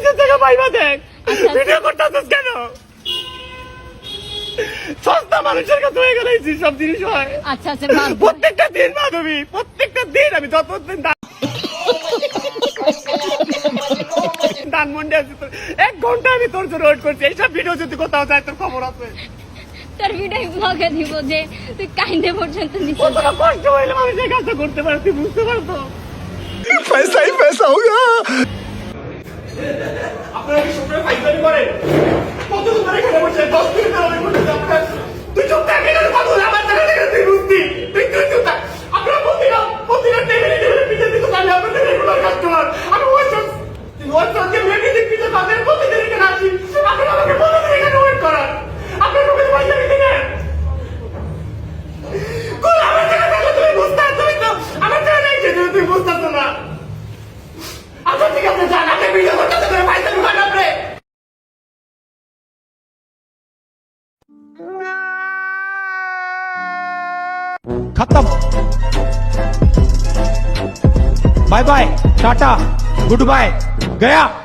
নিজের থেকে পাইবা দেখ ভিডিও করতেছিস কেন? সস্তা মানুষের কাছে হয়ে গেলে সব জিনিস হয়। আচ্ছা আচ্ছা প্রত্যেকটা দিন মাধবী, প্রত্যেকটা দিন আমি যতদিন ধানমন্ডি আছি 1 ঘন্টা আমি তোর জন্য ওয়েট করছি। এইসব ভিডিও যদি কোথাও যায় তোর খবর আছে। তোর ভিডিও ব্লগে দিব যে তুই কাইন্ডে পর্যন্ত নিচে কতটা কষ্ট হইলে মানুষের কাছে করতে পারে তুই বুঝতে পারতো? पैसा ही पैसा होगा। আপনারা কি সবসময় ফাইজলামি করেন? কতদিন ধরে এখানে বসে 10 মিনিট ধরে অনেক বসে আপনার তুই চুপ থাক এখানে কথা বল আমার জায়গা থেকে তুই বুঝতি তুই চুপ থাক। আপনারা প্রতিটা টেবিলে পিছিয়ে দিতে আমি আপনাদের রেগুলার কাস্টমার। আমি ওয়াটসঅ্যাপকে মেডিসিন পিছিয়ে তাদের প্রতিদিন এখানে আসি। আপনারা আমাকে প্রতিদিন এখানে ওয়েট করান। আপনারা রুমে পয়সা দিতে নেন। কোন আমার জায়গা থেকে তুমি বুঝতে তুমি তো আমার জায়গা নেই যে তুমি বুঝতে না। আচ্ছা ঠিক আছে যান আপনি ভিডিও করতে করে পয়সা দিবেন আপনি। खत्म। Bye bye, tata, good bye, गया।